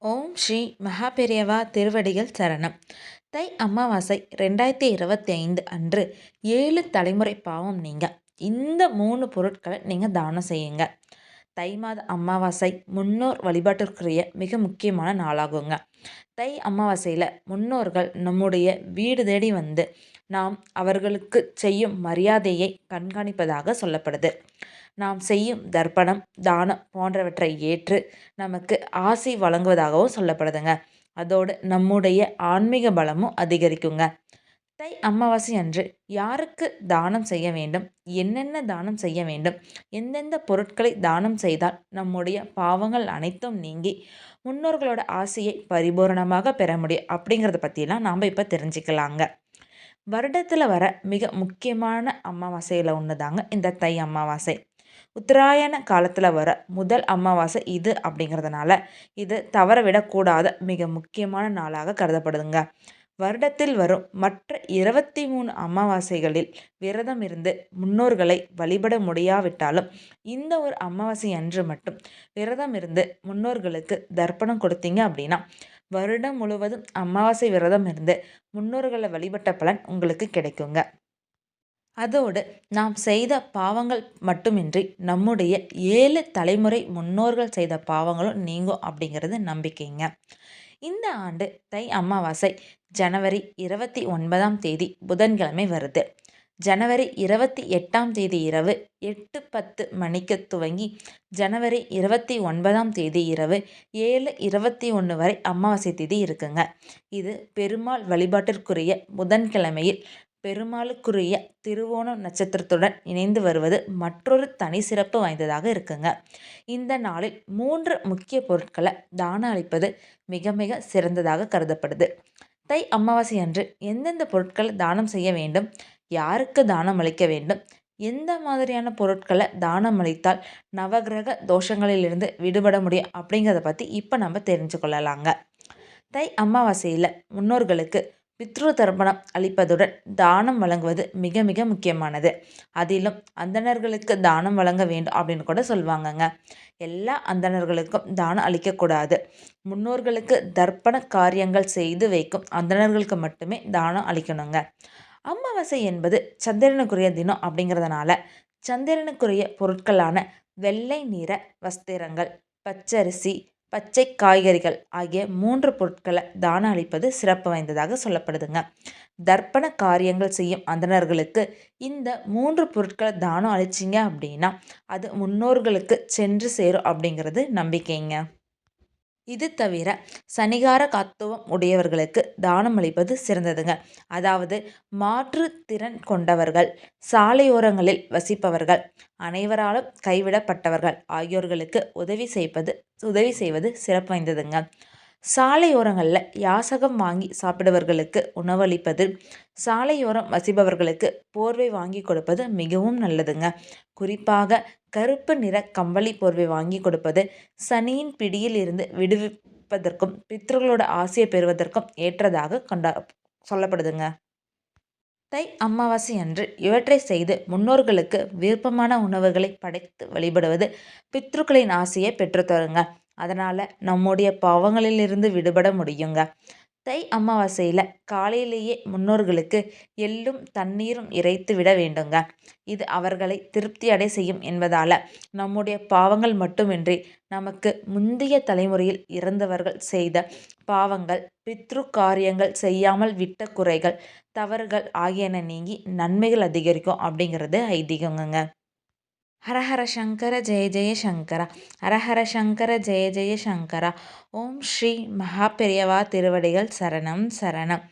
ஓம் ஸ்ரீ மகாபெரியவா திருவடிகள் சரணம். தை அமாவாசை 2025 அன்று 7 தலைமுறை பாவம் நீங்க. இந்த 3 பொருட்களை நீங்கள் தானம் செய்யுங்க. தை மாத அமாவாசை முன்னோர் வழிபாட்டிற்குரிய மிக முக்கியமான நாளாகுங்க. தை அமாவாசையில் முன்னோர்கள் நம்முடைய வீடு தேடி வந்து நாம் அவர்களுக்கு செய்யும் மரியாதையை கண்காணிப்பதாக சொல்லப்படுது. நாம் செய்யும் தர்ப்பணம், தானம் போன்றவற்றை ஏற்று நமக்கு ஆசி வழங்குவதாகவும் சொல்லப்படுதுங்க. அதோடு நம்முடைய ஆன்மீக பலமும் அதிகரிக்குங்க. தை அமாவாசை அன்று யாருக்கு தானம் செய்ய வேண்டும், என்னென்ன தானம் செய்ய வேண்டும், எந்தெந்த பொருட்களை தானம் செய்தால் நம்முடைய பாவங்கள் அனைத்தும் நீங்கி முன்னோர்களோட ஆசையை பரிபூரணமாக பெற முடியும் அப்படிங்கிறத பற்றிலாம் நாம் இப்போ தெரிஞ்சுக்கலாங்க. வருடத்தில் வர மிக முக்கியமான அமாவாசையில் ஒன்று தாங்க இந்த தை அமாவாசை. உத்தராயண காலத்தில் வர முதல் அமாவாசை இது அப்படிங்கிறதுனால இது தவற விடக்கூடாத மிக முக்கியமான நாளாக கருதப்படுதுங்க. வருடத்தில் வரும் மற்ற 23 அமாவாசைகளில் விரதம் இருந்து முன்னோர்களை வழிபட முடியாவிட்டாலும் இந்த ஒரு அமாவாசை அன்று மட்டும் விரதம் இருந்து முன்னோர்களுக்கு தர்ப்பணம் கொடுத்தீங்க அப்படின்னா வருடம் முழுவதும் அமாவாசை விரதம் இருந்து முன்னோர்களை வழிபட்ட பலன் உங்களுக்கு கிடைக்குங்க. அதோடு நாம் செய்த பாவங்கள் மட்டுமின்றி நம்முடைய 7 தலைமுறை முன்னோர்கள் செய்த பாவங்களும் நீங்கும் அப்படிங்கிறது நம்பிக்கைங்க. இந்த ஆண்டு தை அமாவாசை ஜனவரி 29ஆம் தேதி புதன்கிழமை வருது. ஜனவரி 28ஆம் தேதி இரவு 8:10 மணிக்கு துவங்கி ஜனவரி 29ஆம் தேதி இரவு 7:21 வரை அமாவாசை தேதி இருக்குங்க. இது பெருமாள் வழிபாட்டிற்குரிய புதன்கிழமையில் பெருமாளுக்குரிய திருவோணம் நட்சத்திரத்துடன் இணைந்து வருவது மற்றொரு தனி சிறப்பு வாய்ந்ததாக இருக்குங்க. இந்த நாளில் 3 முக்கிய பொருட்களை தானம் அளிப்பது மிக மிக சிறந்ததாக கருதப்படுது. தை அமாவாசை அன்று எந்தெந்த பொருட்களை தானம் செய்ய வேண்டும், யாருக்கு தானம் அளிக்க வேண்டும், எந்த மாதிரியான பொருட்களை தானம் அளித்தால் நவகிரக தோஷங்களிலிருந்து விடுபட முடியும் அப்படிங்கிறத பற்றி இப்போ நம்ம தெரிஞ்சு கொள்ளலாங்க. தை அமாவாசையில் முன்னோர்களுக்கு பித்ரு தர்ப்பணம் அளிப்பதுடன் தானம் வழங்குவது மிக மிக முக்கியமானது. அதிலும் அந்தணர்களுக்கு தானம் வழங்க வேண்டும் அப்படின்னு கூட சொல்லுவாங்கங்க. எல்லா அந்தணர்களுக்கும் தானம் அளிக்கக்கூடாது. முன்னோர்களுக்கு தர்ப்பண காரியங்கள் செய்து வைக்கும் அந்தணர்களுக்கு மட்டுமே தானம் அளிக்கணுங்க. அமாவாசை என்பது சந்திரனுக்குரிய தினம் அப்படிங்கிறதுனால சந்திரனுக்குரிய பொருட்களான வெள்ளை நிற வஸ்திரங்கள், பச்சரிசி, பச்சை காய்கறிகள் ஆகிய 3 பொருட்களை தானம் அளிப்பது சிறப்பு வாய்ந்ததாக சொல்லப்படுதுங்க. தர்ப்பண காரியங்கள் செய்யும் அந்தணர்களுக்கு இந்த 3 பொருட்களை தானம் அளிச்சிங்க அப்படின்னா அது முன்னோர்களுக்கு சென்று சேரும் அப்படிங்கிறது நம்பிக்கைங்க. இது தவிர சனிகார காத்துவம் உடையவர்களுக்கு தானம் அளிப்பது சிறந்ததுங்க. அதாவது மாற்றுத்திறன் கொண்டவர்கள், சாலையோரங்களில் வசிப்பவர்கள், அனைவராலும் கைவிடப்பட்டவர்கள் ஆகியோர்களுக்கு உதவி செய்வது சிறப்பு வாய்ந்ததுங்க. சாலையோரங்களில் யாசகம் வாங்கி சாப்பிடுபவர்களுக்கு உணவளிப்பது, சாலையோரம் வசிப்பவர்களுக்கு போர்வை வாங்கி கொடுப்பது மிகவும் நல்லதுங்க. குறிப்பாக கருப்பு நிற கம்பளி போர்வை வாங்கி கொடுப்பது சனியின் பிடியில் இருந்து விடுவிப்பதற்கும் பித்ருகளோட ஆசையை பெறுவதற்கும் ஏற்றதாக சொல்லப்படுதுங்க. தை அமாவாசை அன்று இவற்றை செய்து முன்னோர்களுக்கு விருப்பமான உணவுகளை படைத்து வழிபடுவது பித்ருக்களின் ஆசையை பெற்றுத்தருங்க. அதனால் நம்முடைய பாவங்களிலிருந்து விடுபட முடியுங்க. தை அமாவாசையில் காலையிலேயே முன்னோர்களுக்கு எள்ளும் தண்ணீரும் இறைத்து விட வேண்டுங்க. இது அவர்களை திருப்தி அடை செய்யும் என்பதால் நம்முடைய பாவங்கள் மட்டுமின்றி நமக்கு முந்தைய தலைமுறையில் இறந்தவர்கள் செய்த பாவங்கள், பித்ரு காரியங்கள் செய்யாமல் விட்ட குறைகள், தவறுகள் ஆகியன நீங்கி நன்மைகள் அதிகரிக்கும் அப்படிங்கிறது ஐதீகங்க. ஹரஹர சங்கர ஜெய ஜெய சங்கரா. ஹரஹர சங்கர ஜெய ஜெய சங்கரா. ஓம் ஸ்ரீ மகாபெரியவா திருவடிகள் சரணம் சரணம்.